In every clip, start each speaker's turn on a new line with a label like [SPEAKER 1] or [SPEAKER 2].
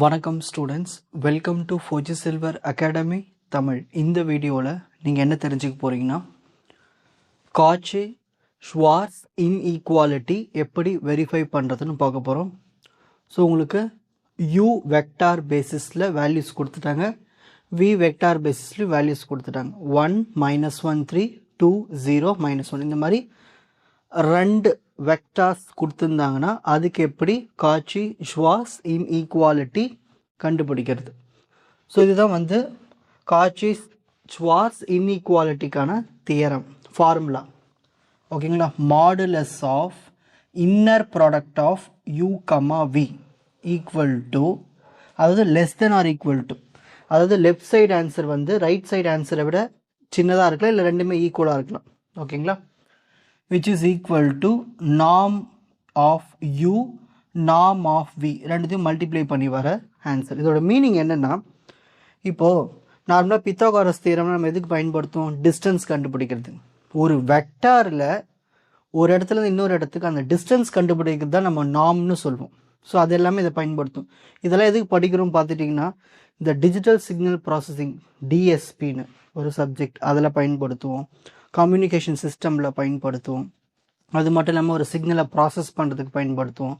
[SPEAKER 1] வணக்கம் students, welcome to Fauji silver academy Tamil. இந்த வீடியோவில் நீங்கள் என்ன தெரிஞ்சுக்க போகிறீங்கன்னா, காட்சி ஷ்வார்ட்ஸ் இன்ஈக்குவாலிட்டி எப்படி வெரிஃபை பண்ணுறதுன்னு பார்க்க போகிறோம். ஸோ உங்களுக்கு யூ வெக்டார் பேசிஸில் வேல்யூஸ் கொடுத்துட்டாங்க, வி வெக்டார் பேசிஸ்லையும் வேல்யூஸ் கொடுத்துட்டாங்க. 1 -1 3 2 0 -1 இந்த மாதிரி ரெண்டு வெக்டார்ஸ் கொடுத்துருந்தாங்கன்னா அதுக்கு எப்படி காட்சி ஷ்வார்ட்ஸ் இன்ஈக்குவாலிட்டி கண்டுபிடிக்கிறது. ஸோ இதுதான் காட்சி ஷ்வார்ட்ஸ் இன்ஈக்குவாலிட்டிக்கான தியரம் ஃபார்முலா. ஓகேங்களா? Modulus of inner product of u, v equal to, அதாவது less than or equal to, அதாவது left side answer right side ஆன்சரை விட சின்னதாக இருக்கலாம், இல்லை ரெண்டுமே ஈக்குவலாக இருக்கலாம். ஓகேங்களா? which is equal to norm of u, norm of v ரெண்டுத்தையும் மல்டிப்ளை பண்ணி வர ஆன்சர். இதோட மீனிங் என்னென்னா, இப்போது நார்மலாக பித்தாகோரஸ் தியரம் நம்ம எதுக்கு பயன்படுத்துவோம்? டிஸ்டன்ஸ் கண்டுபிடிக்கிறது. ஒரு வெக்டாரில் ஒரு இடத்துல இன்னொரு இடத்துக்கு அந்த டிஸ்டன்ஸ் கண்டுபிடிக்கிறது தான் நம்ம நார்ம்னு சொல்லுவோம். ஸோ அது எல்லாமே இதை பயன்படுத்தும். இதெல்லாம் எதுக்கு படிக்கிறோம் பார்த்துட்டிங்கன்னா, இந்த டிஜிட்டல் சிக்னல் ப்ராசஸிங் டிஎஸ்பின்னு ஒரு சப்ஜெக்ட், அதில் பயன்படுத்துவோம். கம்யூனிகேஷன் சிஸ்டமில் பயன்படுத்துவோம். அது மட்டும் இல்லாமல் ஒரு சிக்னலை ப்ராசஸ் பண்ணுறதுக்கு பயன்படுத்துவோம்.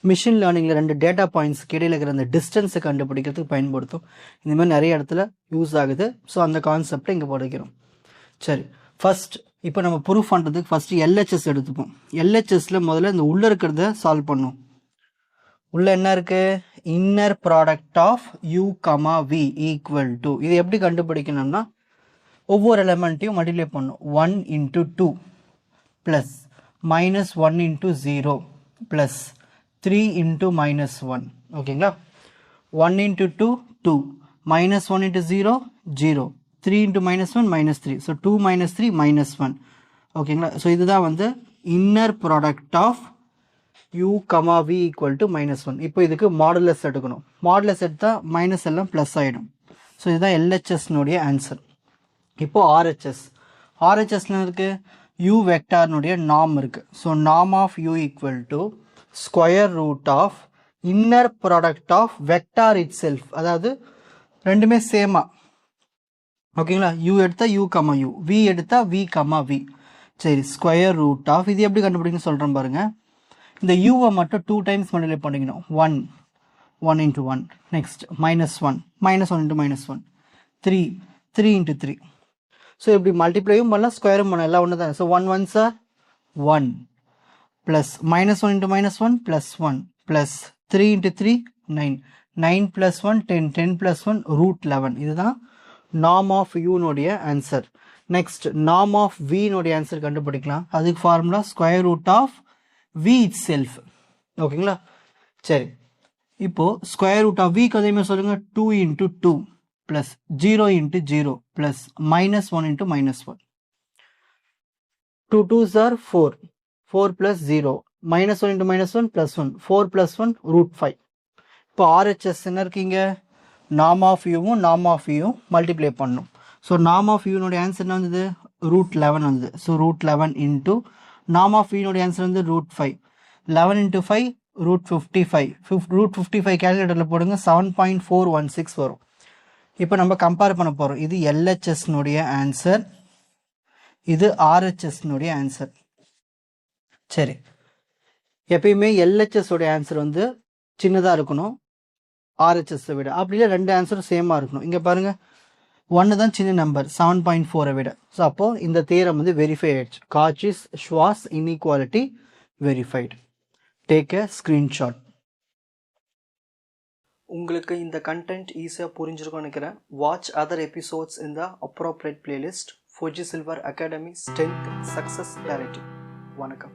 [SPEAKER 1] மிஷின் லேர்னிங்கில் ரெண்டு டேட்டா பாயிண்ட்ஸ்க்கு இடையில் இருக்கிற அந்த டிஸ்டன்ஸை கண்டுபிடிக்கிறதுக்கு பயன்படுத்தும். இந்தமாதிரி நிறைய இடத்துல யூஸ் ஆகுது. ஸோ அந்த கான்செப்டை இங்கே படிக்கிறோம். சரி, ஃபஸ்ட் இப்போ நம்ம ப்ரூஃப் பண்ணுறதுக்கு ஃபஸ்ட்டு எல்ஹெச்எஸ் எடுத்துப்போம். எல்ஹெச்எஸில் முதல்ல இந்த உள்ளே இருக்கிறத சால்வ் பண்ணும். உள்ளே என்ன இருக்குது? Inner product of u, v equal to, இது எப்படி கண்டுபிடிக்கணும்னா, ஒவ்வொரு எலமெண்ட்டையும் மல்டிப்ளை பண்ணும். 1 × 2 ப்ளஸ் -1 × 0 ப்ளஸ் 3 × -1. ஓகேங்களா? 1 × 2 2, -1 × 0 0, 3 × -1 -3. ஸோ 2 -3 -1. ஓகேங்களா? ஸோ இதுதான் inner product of u, v equal to -1. இப்போ இதுக்கு மாடுலஸ் எடுக்கணும். மாடுலஸ் எடுத்தால் மைனஸ் எல்லாம் ப்ளஸ் ஆகிடும். ஸோ இதுதான் எல்ஹெச்எஸ்னுடைய ஆன்சர். இப்போது ஆர்ஹெச்எஸ்ல இருக்குது u வெக்டார்னுடைய நார்ம் இருக்குது. So norm of u equal to square root of inner product of vector itself. அதாவது ரெண்டுமே சேமா. ஓகேங்களா? u எடுத்தால் u, u, v எடுத்தால் v, v. சரி, ஸ்கொயர் ரூட் ஆஃப், இது எப்படி கண்டுபிடிக்கணும்னு சொல்கிறேன் பாருங்கள். இந்த யூவை மட்டும் 2 டைம்ஸ் மல்டிப்ளை பண்ணிக்கணும். 1 × 1, நெக்ஸ்ட் -1 × -1, 3 × 3. ஸோ இப்படி மல்டிப்ளையும் பண்ணலாம், ஸ்கொயரும் பண்ணலாம், எல்லாம் ஒன்று தான். So 1 1s are 1 plus -1 × -1 +1 plus 3 × 3 9, 9 + 1 10, 10 + 1 √11. இதுதான் நார்ம் ஆஃப் யூனுடைய ஆன்சர். நெக்ஸ்ட் நார்ம் ஆஃப் வினுடைய ஆன்சர் கண்டுபிடிக்கலாம். அதுக்கு formula square root of v itself. ஓகேங்களா? சரி, இப்போது ஸ்கொயர் ரூட் ஆஃப் விக்கு அதே மாதிரி சொல்லுங்கள். 2 × 2 ப்ளஸ் 0 × 0 ப்ளஸ் -1 × -1. 2 2s are 4, 4 + 0, -1 × -1 +1, 4 + 1 √5. இப்போ ஆர்ஹெச்எஸ் என்ன இருக்கீங்க? நார்ம் ஆஃப் யூவும் நார்ம் ஆஃப் யூவும் மல்டிப்ளை பண்ணும். ஸோ நார்ம் ஆஃப் யூனுடைய ஆன்சர் என்ன வந்தது? √11 வந்தது. ஸோ √11 இன்ட்டு நார்ம் ஆஃப் யூனுடைய ஆன்சர் √5. 11 × 5 √55. √55 கேல்குலேட்டரில் போடுங்க, 7.416 வரும். இப்போ நம்ம கம்பேர் பண்ண போகிறோம். இது எல்ஹெச்எஸ்னுடைய ஆன்சர், இது ஆர்ஹெச்எஸ்னுடைய ஆன்சர். சரி, எப்பயுமே எல்ஹெச்எஸோடைய ஆன்சர் சின்னதாக இருக்கணும் ஆர்ஹெச்எஸை விட. அப்படியே ரெண்டு ஆன்சரும் சேமாக இருக்கணும். இங்கே பாருங்கள், 1 தான் சின்ன நம்பர் 7.4 விட. ஸோ அப்போது இந்த தியரம் வெரிஃபை ஆயிடுச்சு. காட்சி Schwartz inequality verified. Take a screenshot. உங்களுக்கு இந்த கண்டென்ட் ஈஸியாக புரிஞ்சிருக்கும்னு நினைக்கிறேன். வாட்ச் அதர் எபிசோட்ஸ் இன் த appropriate playlist. Fauji silver academy strength success clarity. வணக்கம்.